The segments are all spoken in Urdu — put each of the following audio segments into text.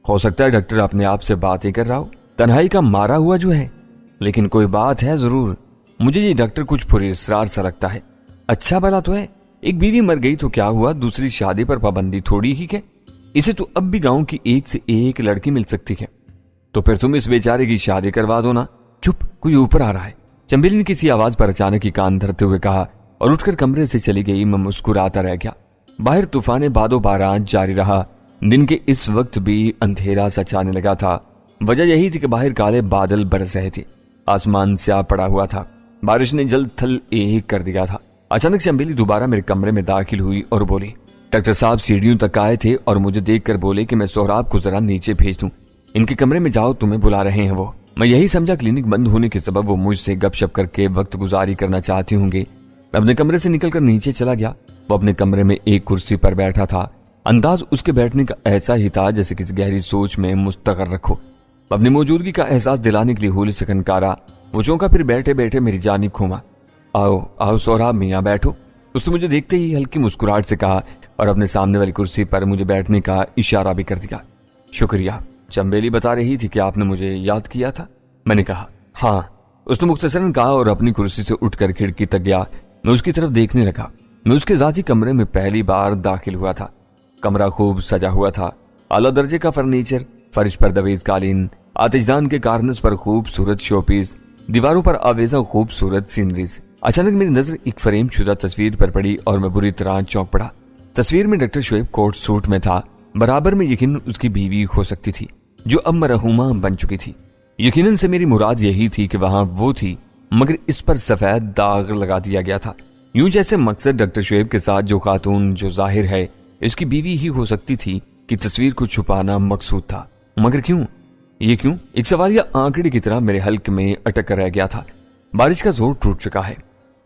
ہو سکتا ہے ڈاکٹر اپنے آپ سے باتیں کر رہا ہو، تنہائی کا مارا ہوا جو ہے، لیکن کوئی بات ہے ضرور۔ مجھے یہ ڈاکٹر کچھ پر اسرار سا لگتا ہے۔ اچھا بھلا تو ہے، ایک بیوی مر گئی تو کیا ہوا، دوسری شادی پر پابندی تھوڑی ہی ہے، اسے تو اب بھی گاؤں کی ایک سے ایک لڑکی مل سکتی ہے، تو پھر تم اس بیچارے کی شادی کروا دو نا۔ چپ، کوئی اوپر آ رہا ہے، چنبیلی نے کسی آواز پر اچانک ہی کان دھرتے ہوئے کہا اور اٹھ کر کمرے سے چلی گئی۔ میں مسکراتا رہ گیا۔ باہر طوفان باد و باران جاری رہا۔ دن کے اس وقت بھی اندھیرا سا چھانے لگا تھا۔ وجہ یہی تھی کہ باہر کالے بادل برس رہے تھے، آسمان سیاہ پڑا ہوا تھا، بارش نے جلد تھل ایک کر دیا تھا۔ اچانک چنبیلی دوبارہ میرے کمرے میں داخل ہوئی اور بولی، ڈاکٹر صاحب سیڑھیوں تک آئے تھے اور مجھے دیکھ کر بولے کہ میں سہراب کو ذرا نیچے بھیج دوں، ان کے کمرے میں جاؤ، تمہیں بلا رہے ہیں وہ۔ میں یہی سمجھا کلینک بند ہونے کے سبب وہ مجھ سے گپ شپ کر کے وقت گزاری کرنا چاہتے ہوں گے۔ میں اپنے کمرے سے نکل کر نیچے چلا گیا۔ وہ اپنے کمرے میں ایک کرسی پر بیٹھا تھا، انداز اس کے بیٹھنے کا ایسا ہی تھا جیسے کسی گہری سوچ میں مستغرق رکھو۔ اپنی موجودگی کا احساس دلانے کے لیے ہولی سے کھنکارا، وہ چونکا، پھر بیٹھے بیٹھے میری جانب گھوما۔ آؤ آؤ سہراب میاں بیٹھو۔ اس نے مجھے دیکھتے ہی ہلکی مسکراہٹ سے کہا اور اپنے سامنے والی کرسی پر مجھے بیٹھنے کا اشارہ بھی کر دیا۔ شکریہ، چنبیلی بتا رہی تھی کہ آپ نے مجھے یاد کیا تھا۔ میں نے کہا ہاں۔ اس نے مختصراً کہا اور اپنی کرسی سے اٹھ کر کھڑکی تک گیا۔ میں اس کی طرف دیکھنے لگا۔ میں اس کے ذاتی کمرے میں پہلی بار داخل ہوا تھا۔ کمرہ خوب سجا ہوا تھا، اعلیٰ درجے کا فرنیچر، فرش پر دویز قالین، آتشدان کے کارنس پر خوبصورت شو پیس، دیواروں پر آویزہ خوبصورت سینریز۔ اچانک میری نظر ایک فریم شدہ تصویر پر پڑی اور میں بری طرح چونک پڑا۔ تصویر میں ڈاکٹر شعیب کوٹ سوٹ میں تھا، برابر میں یقیناً اس کی بیوی ہو سکتی تھی جو اب مرحومہ بن چکی تھی۔ یقیناً سے میری مراد یہی تھی کہ وہاں وہ تھی، مگر اس پر سفید داغ لگا دیا گیا تھا، یوں جیسے مقصد ڈاکٹر شعیب کے ساتھ جو خاتون جو ظاہر ہے اس کی بیوی ہی ہو سکتی تھی کہ تصویر کو چھپانا مقصود تھا۔ مگر کیوں؟ یہ کیوں؟ ایک سوالیہ آنکڑے کی طرح میرے حلق میں اٹک کر رہ گیا تھا۔ بارش کا زور ٹوٹ چکا ہے۔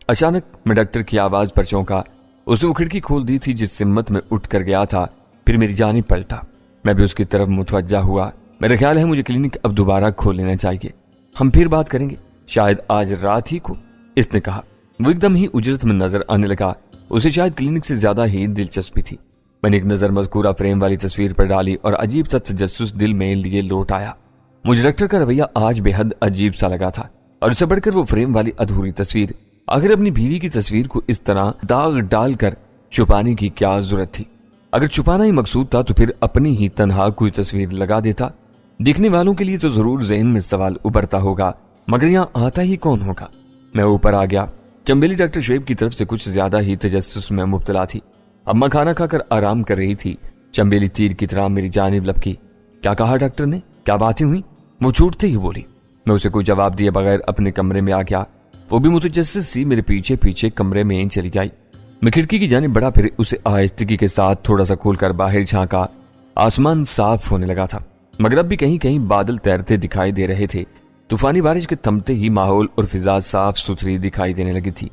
اچانک میں ڈاکٹر کی آواز پر چونکا۔ اس نے وہ کھڑکی کھول دی تھی جس سمت میں اٹھ کر گیا تھا، پھر میری جانب پلٹا۔ میں بھی اس کی طرف متوجہ ہوا۔ میرا خیال ہے مجھے کلینک اب دوبارہ کھول لینا چاہیے، ہم پھر بات کریں گے، شاید آج رات ہی کو، اس نے کہا۔ وہ ایک دم ہی اجرت میں نظر آنے لگا، اسے شاید کلینک سے زیادہ ہی دلچسپی تھی۔ میں نے ایک نظر مذکورہ فریم والی تصویر پر ڈالی اور عجیب سا تجسس دل میں لیے لوٹ آیا۔ مجھے ڈاکٹر کا رویہ آج بے حد عجیب سا لگا تھا، اور اس سے بڑھ کر وہ فریم والی ادھوری تصویر۔ اگر اپنی بیوی کی تصویر کو اس طرح داغ ڈال کر چھپانے کی کیا ضرورت تھی؟ اگر چھپانا ہی مقصود تھا تو پھر اپنی ہی تنہا کوئی تصویر لگا دیتا۔ دیکھنے والوں کے لیے تو ضرور ذہن میں سوال ابھرتا ہوگا، مگر یہاں آتا ہی کون ہوگا؟ میں اوپر آ گیا۔ چنبیلی ڈاکٹر شعیب کی طرف سے کچھ زیادہ ہی تجسس میں مبتلا تھی۔ اماں کھانا کھا کر آرام کر رہی تھی۔ چنبیلی تیر کی طرح میری جانب لپکی۔ کیا کہا ڈاکٹر نے؟ کیا باتیں ہوئی؟ وہ چھوٹتے ہی بولی۔ میں اسے کوئی جواب دیے بغیر اپنے کمرے میں آ گیا۔ وہ بھی متجسس سی میرے پیچھے پیچھے کمرے میں چلی گئی۔ میں کھڑکی کی جانب بڑھا، پھر اسے آہستگی کے ساتھ تھوڑا سا کھول کر باہر جھانکا۔ آسمان صاف ہونے لگا تھا، مگر اب بھی کہیں کہیں بادل تیرتے دکھائی دے رہے تھے۔ طوفانی بارش کے تھمتے ہی ماحول اور فضا صاف ستھری دکھائی دینے لگی تھی۔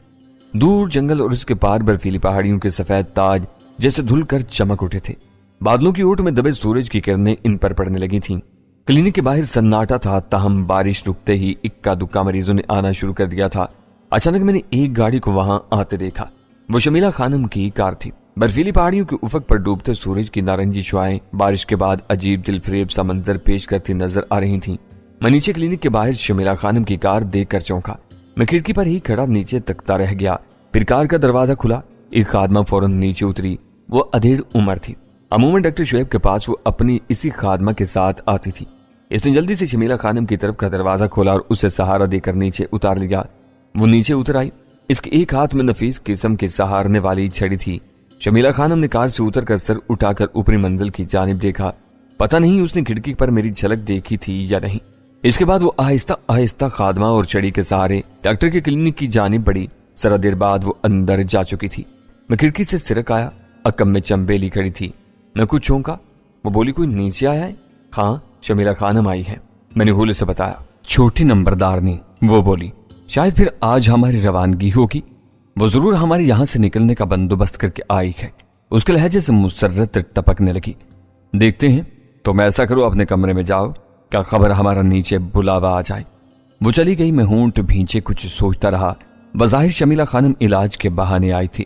دور جنگل اور اس کے پار برفیلی پہاڑیوں کے سفید تاج جیسے دھل کر چمک اٹھے تھے۔ بادلوں کی اوٹ میں دبے سورج کی کرنیں ان پر پڑنے لگی تھیں۔ کلینک کے باہر سناٹا تھا، تاہم بارش رکتے ہی اکا دکا مریضوں نے آنا شروع کر دیا تھا۔ اچانک میں نے ایک گاڑی کو وہاں آتے دیکھا۔ وہ شمیلہ خانم کی کار تھی۔ برفیلی پہاڑیوں کے افق پر ڈوبتے سورج کی نارنجی شعاعیں بارش کے بعد عجیب دل فریب سا منظر پیش کرتی نظر آ رہی تھیں۔ میں نیچے کلینک کے باہر شمیلہ خانم کی کار دیکھ کر چونکا۔ میں کھڑکی پر ہی کھڑا نیچے تکتا رہ گیا۔ پھر کار کا دروازہ کھلا، ایک خادمہ فوراً نیچے اتری۔ وہ ادھیڑ عمر تھی، عموماً ڈاکٹر شعیب کے پاس وہ اپنی اسی خادمہ کے ساتھ آتی تھی۔ اس نے جلدی سے شمیلہ خانم کی طرف کا دروازہ کھولا اور اسے سہارا دے کر نیچے اتار لیا۔ وہ نیچے اتر آئی۔ اس کے ایک ہاتھ میں نفیس قسم کی سہارنے والی چھڑی تھی۔ شمیلہ خانم نے کار سے اتر کر سر اٹھا کر اوپری منزل کی جانب دیکھا۔ پتہ نہیں اس نے کھڑکی پر میری جھلک دیکھی تھی یا نہیں۔ اس کے بعد وہ آہستہ آہستہ خادمہ اور چھڑی کے سہارے ڈاکٹر کے کلینک کی جانب بڑھی۔ ذرا دیر بعد وہ اندر جا چکی تھی۔ میں کھڑکی سے سرک آیا، عقب میں چنبیلی کھڑی تھی۔ میں کچھ چونکا۔ وہ بولی کوئی نیچے آیا ہے؟ ہاں، شمیلہ خانم آئی ہے، میں نے ہولے سے بتایا۔ چھوٹی نمبردارنی، وہ بولی، شاید پھر آج ہماری روانگی ہوگی، وہ ضرور ہمارے یہاں سے نکلنے کا بندوبست کر کے آئی ہے۔ اس کے لہجے سے مسرت ٹپکنے لگی۔ دیکھتے ہیں، تم ایسا کرو اپنے کمرے میں جاؤ، کیا خبر ہمارا نیچے بلاوا آ جائے۔ وہ چلی گئی۔ میں ہونٹ بھینچے کچھ سوچتا رہا۔ بظاہر شمیلہ خانم علاج کے بہانے آئی تھی۔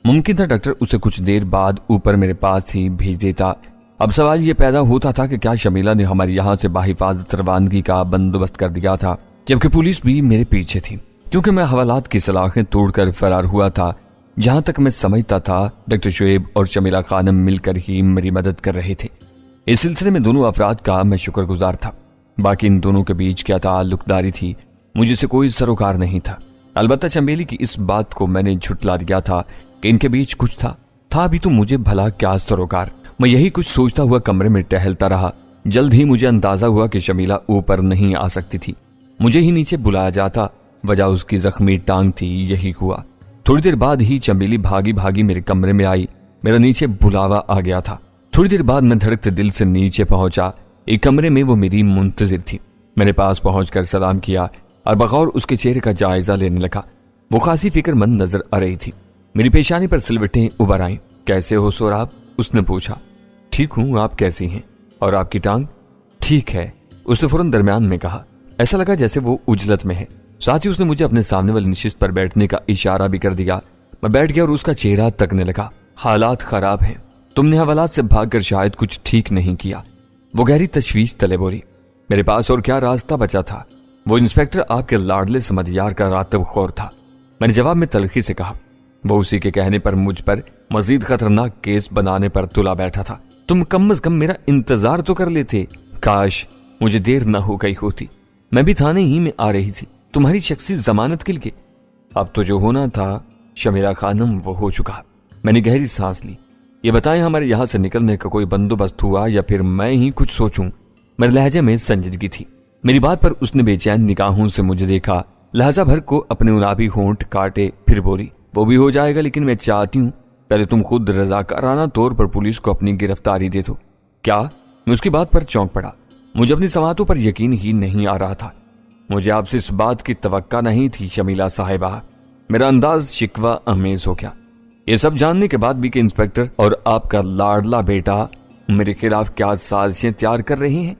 ممکن تھا ڈاکٹر اسے کچھ دیر بعد اوپر میرے پاس ہی بھیج دیتا، اب سوال یہ پیدا ہوتا تھا کہ کیا شمیلہ نے ہمارے یہاں سے باحفاظت روانگی کا بندوبست کر دیا تھا، جبکہ پولیس بھی میرے پیچھے تھی، کیونکہ میں حوالات کی سلاخیں توڑ کر فرار ہوا تھا۔ جہاں تک میں سمجھتا تھا ڈاکٹر شعیب اور شمیلہ خانم مل کر ہی میری مدد کر رہے تھے۔ اس سلسلے میں دونوں افراد کا میں شکر گزار تھا۔ باقی ان دونوں کے بیچ کیا تعلق داری تھی، مجھے سے کوئی سروکار نہیں تھا۔ البتہ چنبیلی کی اس بات کو میں نے جھٹلا دیا تھا کہ ان کے بیچ کچھ تھا بھی تو مجھے بھلا کیا سروکار۔ میں یہی کچھ سوچتا ہوا کمرے میں ٹہلتا رہا۔ جلد ہی مجھے اندازہ ہوا کہ شمیلہ اوپر نہیں آ سکتی تھی، مجھے ہی نیچے بلایا جاتا، وجہ اس کی زخمی ٹانگ تھی۔ یہی ہوا۔ تھوڑی دیر بعد ہی چنبیلی بھاگی بھاگی میرے کمرے میں آئی۔ میرا نیچے بلاوا آ گیا تھا۔ تھوڑی دیر بعد میں دھڑکتے دل سے نیچے پہنچا۔ ایک کمرے میں وہ میری منتظر تھی۔ میں نے پاس پہنچ کر سلام کیا اور بغور اس کے چہرے کا جائزہ لینے لگا۔ وہ خاصی فکر مند نظر آ رہی تھی۔ میری پیشانی پر سلوٹیں ابھر آئیں۔ کیسے ہو سوراب؟ اس نے پوچھا۔ ٹھیک ہوں، آپ کیسی ہیں؟ اور آپ کی ٹانگ؟ ٹھیک ہے، اس نے فوراً درمیان میں کہا۔ ایسا لگا جیسے وہ اجلت میں ہے۔ ساتھ ہی اس نے مجھے اپنے سامنے والی نشست پر بیٹھنے کا اشارہ بھی کر دیا۔ میں بیٹھ گیا اور اس کا چہرہ تکنے لگا۔ حالات خراب ہیں، تم نے حوالات سے بھاگ کر شاید کچھ ٹھیک نہیں کیا، وہ گہری تشویش تلے بولی۔ میرے پاس اور کیا راستہ بچا تھا؟ وہ انسپیکٹر آپ کے لاڈلے سمدیار کا راتب خور تھا، میں نے جواب میں تلخی سے کہا۔ وہ اسی کے کہنے پر مجھ پر مزید خطرناک کیس بنانے پر تلا بیٹھا تھا۔ تم کم از کم میرا انتظار تو کر لیتے، کاش مجھے دیر نہ ہو گئی ہوتی، میں بھی تھانے ہی میں آ رہی تھی تمہاری شخصی ضمانت کے لیے۔ اب تو جو ہونا تھا شمیلہ خانم وہ ہو چکا۔ میں نے گہری سانس لی۔ یہ بتائیں ہمارے یہاں سے نکلنے کا کوئی بندوبست ہوا یا پھر میں ہی کچھ سوچوں؟ میرے لہجے میں سنجیدگی تھی۔ میری بات پر اس نے بے چین نگاہوں سے مجھے دیکھا، لہجہ بھر کو اپنے انابی ہونٹ کاٹے پھر بولی، وہ بھی ہو جائے گا، لیکن میں چاہتی ہوں پہلے تم خود رضاکارانہ طور پر پولیس کو اپنی گرفتاری دے دو۔ کیا؟ میں اس کی بات پر چونک پڑا۔ مجھے اپنی سماعتوں پر یقین ہی نہیں آ رہا تھا۔ مجھے آپ سے اس بات کی توقع نہیں تھی شمیلہ صاحبہ۔ میرا انداز شکوہ امیز ہو گیا، یہ سب جاننے کے بعد بھی کہ انسپیکٹر اور آپ کا لاڈلا بیٹا میرے خلاف کیا سازشیں تیار کر رہی ہیں۔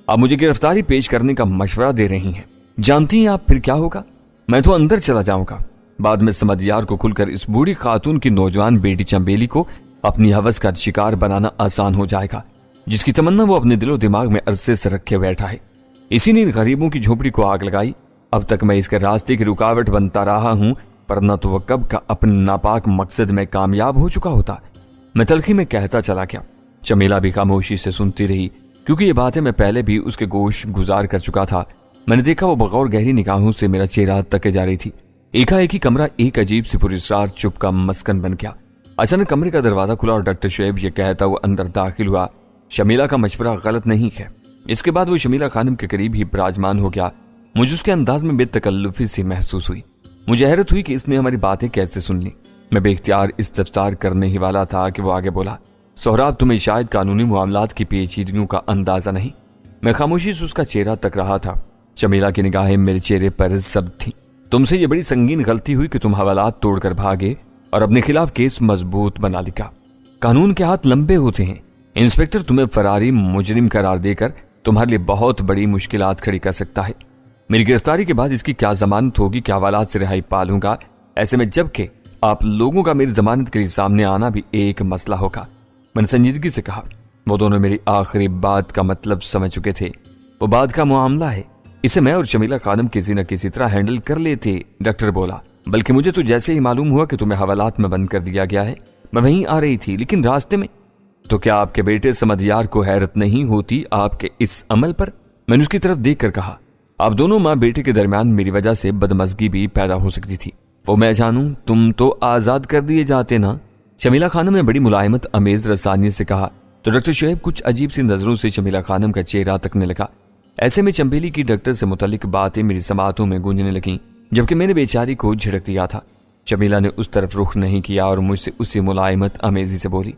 آپ مجھے گرفتاری پیش کرنے کا مشورہ دے رہی ہیں۔ جانتی ہیں آپ پھر کیا ہوگا؟ میں تو اندر چلا جاؤں گا۔ بعد میں سمدیار کو کھل کر اس بوڑھی خاتون کی نوجوان بیٹی چنبیلی کو اپنی ہوس کا شکار بنانا آسان ہو جائے گا، جس کی تمنا وہ اپنے دل و دماغ میں عرصے سے رکھے بیٹھا ہے۔ اسی نے غریبوں کی جھونپڑی کو آگ لگائی۔ اب تک میں اس کے راستے کی رکاوٹ بنتا رہا ہوں، ورنہ تو وہ کب کا اپنے ناپاک مقصد میں کامیاب ہو چکا ہوتا۔ میں تلخی میں کہتا چلا گیا۔ چمیلہ بھی خاموشی سے سنتی رہی، کیونکہ یہ باتیں میں پہلے بھی اس کے گوش گزار کر چکا تھا۔ میں نے دیکھا وہ بغور گہری نگاہوں سے میرا چہرہ تکے جا رہی تھی۔ ایک ہی کمرہ ایک عجیب سی پراسرار چپ کا مسکن بن گیا۔ اچانک کمرے کا دروازہ کھلا اور ڈاکٹر شعیب یہ کہتا وہ اندر داخل ہوا، شمیلہ کا مشورہ غلط نہیں ہے۔ اس کے بعد وہ شمیلہ خانم کے قریب ہی براجمان ہو گیا۔ مجھے اس کے انداز میں بے تکلفی سی محسوس ہوئی۔ مجھے حیرت ہوئی کہ اس نے ہماری باتیں کیسے سن لی۔ میں بے اختیار استفسار کرنے ہی والا تھا کہ وہ آگے بولا، سہراب تمہیں شاید قانونی معاملات کی پیچیدگیوں کا اندازہ نہیں۔ میں خاموشی سے اس کا چہرہ تک رہا تھا۔ شمیلہ کی نگاہیں میرے چہرے پر ضبط تھیں۔ تم سے یہ بڑی سنگین غلطی ہوئی کہ تم حوالات توڑ کر بھاگے اور اپنے خلاف کیس مضبوط بنا لکھا۔ قانون کے ہاتھ لمبے ہوتے ہیں۔ انسپیکٹر تمہیں فراری مجرم قرار دے کر تمہارے لیے بہت بڑی مشکلات کھڑی کر سکتا ہے۔ میری گرفتاری کے بعد اس کی کیا ضمانت ہوگی کہ حوالات سے رہائی پالوں گا؟ ایسے میں جب کہ آپ لوگوں کا میری ضمانت کے لیے سامنے آنا بھی ایک مسئلہ ہوگا۔ میں نے سنجیدگی سے کہا۔ وہ دونوں میری آخری بات کا مطلب سمجھ چکے تھے۔ وہ بات کا معاملہ ہے، اسے میں اور شمیلہ خانم کسی نہ کسی طرح ہینڈل کر لیتے، ڈاکٹر بولا۔ بلکہ مجھے تو جیسے ہی معلوم ہوا کہ تمہیں حوالات میں بند کر دیا گیا ہے، میں وہیں آ رہی تھی، لیکن راستے میں تو کیا آپ کے بیٹے سمدیار کو حیرت نہیں ہوتی آپ کے اس عمل پر؟ میں نے اس کی طرف دیکھ کر کہا، آپ دونوں ماں بیٹے کے درمیان میری وجہ سے بدمزگی بھی پیدا ہو سکتی تھی، وہ میں جانوں، تم تو آزاد کر دیے جاتے نا۔ شمیلہ خانم نے بڑی ملائمت امیز رسانیت سے کہا تو ڈاکٹر شعیب کچھ عجیب سی نظروں سے شمیلہ خانم کا چہرہ تکنے لگا۔ ایسے میں چنبیلی کی ڈاکٹر سے متعلق باتیں میری سماعتوں میں گونجنے لگیں، جبکہ میں نے بیچاری کو جھڑک دیا تھا۔ شمیلہ نے اس طرف رخ نہیں کیا اور مجھ سے اسی ملائمت امیزی سے بولی،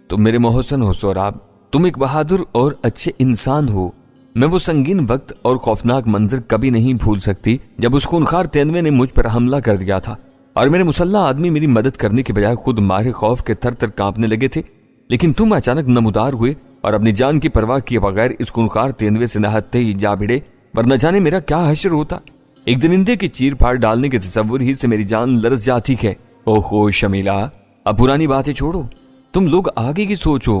تم میرے محسن ہو سہراب، تم ایک بہادر اور اچھے انسان ہو۔ میں وہ سنگین وقت اور خوفناک منظر کبھی نہیں بھول سکتی جب اس خونخوار تینوے نے مجھ پر حملہ کر دیا تھا اور میرے مسلح آدمی میری مدد کرنے کے بجائے خود مارے خوف کے تھر تھر کانپنے لگے تھے، لیکن تم اچانک نمودار ہوئے اور اپنی جان کی پرواہ کیے بغیر اس خونخوار تینوے سے نہتے ہی جا بھڑے، ورنہ جانے میرا کیا حشر ہوتا۔ ایک درندے کی چیر پھاڑ ڈالنے کے تصور ہی سے میری جان لرز جاتی ہے۔ اوہو شمیلہ، اب پرانی باتیں چھوڑو، تم لوگ آگے کی سوچو۔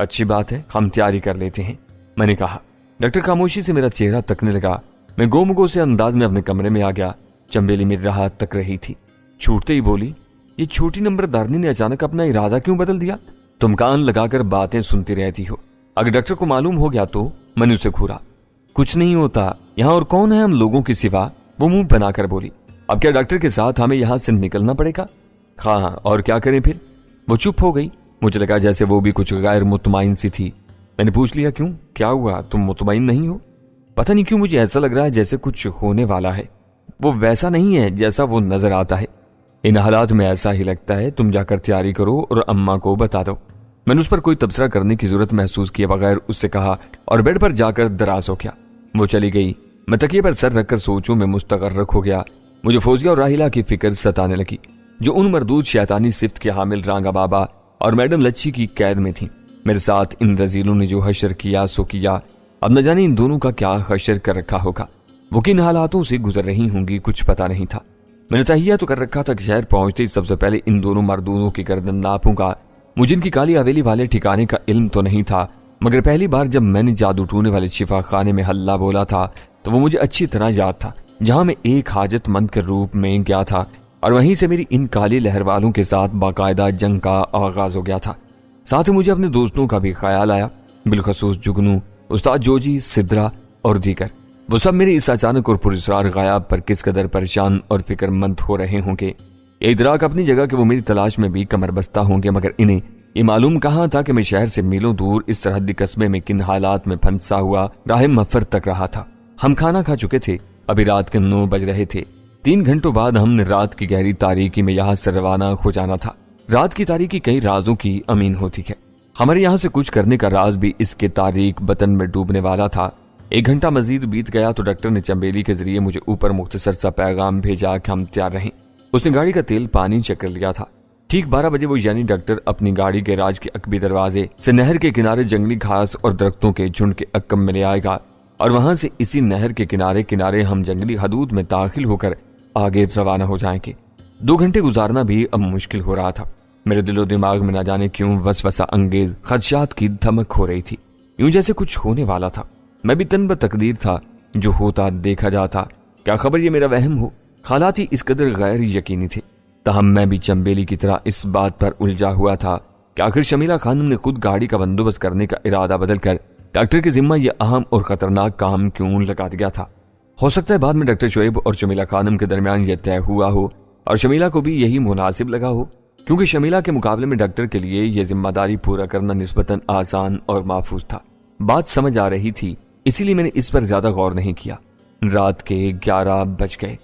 اچھی بات ہے، ہم تیاری کر لیتے ہیں، میں نے کہا۔ ڈاکٹر خاموشی سے میرا چہرہ تکنے لگا۔ میں گومگو سے انداز میں اپنے کمرے میں آ گیا۔ چمبیلی میری راہ تک رہی تھی۔ چھوٹتے ہی بولی، یہ چھوٹی نمبر دارنی نے اچانک اپنا ارادہ کیوں بدل دیا؟ تم کان لگا کر باتیں سنتی رہتی ہو، اگر ڈاکٹر کو معلوم ہو گیا تو؟ میں نے اسے گھورا۔ کچھ نہیں ہوتا، یہاں اور کون ہے ہم لوگوں کی سوا؟ وہ منہ بنا کر بولی۔ اب کیا ڈاکٹر کے ساتھ ہمیں یہاں سے نکلنا پڑے گا؟ ہاں، اور کیا کریں پھر؟ وہ چپ ہو گئی۔ مجھے لگا جیسے وہ بھی کچھ غیر مطمئن سی تھی۔ میں نے پوچھ لیا، کیوں، کیا ہوا؟ تم مطمئن نہیں ہو؟ پتہ نہیں کیوں مجھے ایسا لگ رہا ہے جیسے کچھ ہونے والا ہے۔ وہ ویسا نہیں ہے جیسا وہ نظر آتا ہے۔ ان حالات میں ایسا ہی لگتا ہے۔ تم جا کر تیاری کرو اور اماں کو بتا دو۔ میں نے اس پر کوئی تبصرہ کرنے کی ضرورت محسوس کیے بغیر اس سے کہا اور بیڈ پر جا کر دراز ہو گیا۔ وہ چلی گئی۔ میں تکیے پر سر رکھ کر سوچوں میں مستغرق ہو گیا۔ مجھے فوزیہ اور راحیلہ کی فکر ستانے لگی، جو ان مردود شیطانی صفت کے حامل رانگا بابا اور میڈم لچی کی قید میں تھیں۔ میرے ساتھ ان رزیلوں نے جو حشر کیا سو کیا، اب نہ جانے ان دونوں کا کیا حشر کر رکھا ہوگا۔ وہ کن حالاتوں سے گزر رہی ہوں گی کچھ پتا نہیں تھا۔ میں نے تہیہ تو کر رکھا تھا کہ شہر پہنچتے ہی سب سے پہلے ان دونوں مردودوں کی گردن ناپوں گا۔ مجھے ان کی کالی حویلی والے ٹھکانے کا علم تو نہیں تھا، مگر پہلی بار جب میں نے جادو ٹونے والے شفا خانے میں ہلہ بولا تھا تو وہ مجھے اچھی طرح یاد تھا، جہاں میں ایک حاجت مند کے روپ میں گیا تھا اور وہیں سے میری ان کالی لہر والوں کے ساتھ باقاعدہ جنگ کا آغاز ہو گیا تھا۔ ساتھ ہی مجھے اپنے دوستوں کا بھی خیال آیا، بالخصوص جگنو، استاد جوجی، سدرا اور دیگر۔ وہ سب میرے اس اچانک اور پراسرار غیاب پر کس قدر پریشان اور فکر مند ہو رہے ہوں گے۔ یہ ادراک اپنی جگہ کہ وہ میری تلاش میں بھی کمر بستہ ہوں گے، مگر انہیں یہ معلوم کہاں تھا کہ میں شہر سے میلوں دور اس سرحدی قصبے میں کن حالات میں پھنسا ہوا راہ مفر تک رہا تھا۔ ہم کھانا کھا چکے تھے، ابھی رات کے 9 بج رہے تھے۔ 3 گھنٹوں بعد ہم نے رات کی گہری تاریکی میں یہاں سے روانہ ہو جانا تھا۔ رات کی تاریکی کئی رازوں کی امین ہوتی ہے۔ ہمارے یہاں سے کچھ کرنے کا راز بھی اس کے تاریک بطن میں ڈوبنے والا تھا۔ 1 گھنٹہ مزید بیت گیا تو ڈاکٹر نے چمبیلی کے ذریعے مجھے اوپر مختصر سا پیغام بھیجا کہ ہم تیار رہیں۔ اس نے گاڑی کا تیل پانی چیک کر لیا تھا۔ ٹھیک 12 بجے وہ یعنی ڈاکٹر اپنی گاڑی گیراج کے عقبی دروازے سے نہر کے کنارے جنگلی گھاس اور درختوں کے جھنڈ کے عقب میں لے آئے گا، اور وہاں سے اسی نہر کے کنارے کنارے ہم جنگلی حدود میں داخل ہو کر آگے روانہ ہو جائیں گے۔ 2 گھنٹے گزارنا بھی اب مشکل ہو رہا تھا۔ میرے دل و دماغ میں نہ جانے کیوں وسوسہ انگیز خدشات کی دھمک ہو رہی تھی، یوں جیسے کچھ ہونے والا تھا۔ میں بھی تن بتقدیر تھا، جو ہوتا دیکھا جاتا، کیا خبر یہ میرا وہم ہو۔ حالات ہی اس قدر غیر یقینی تھے، تاہم میں بھی چمبیلی کی طرح اس بات پر الجھا ہوا تھا کہ آخر شمیلہ خانم نے خود گاڑی کا بندوبست کرنے کا ارادہ بدل کر ڈاکٹر کے ذمہ یہ اہم اور خطرناک کام کیوں لگا دیا تھا۔ ہو سکتا ہے بعد میں ڈاکٹر شعیب اور شمیلہ خانم کے درمیان یہ طے ہوا ہو اور شمیلہ کو بھی یہی مناسب لگا ہو، کیونکہ شمیلہ کے مقابلے میں ڈاکٹر کے لیے یہ ذمہ داری پورا کرنا نسبتاً آسان اور محفوظ تھا۔ بات سمجھ آ رہی تھی، اسی لیے میں نے اس پر زیادہ غور نہیں کیا۔ رات کے 11 بج گئے۔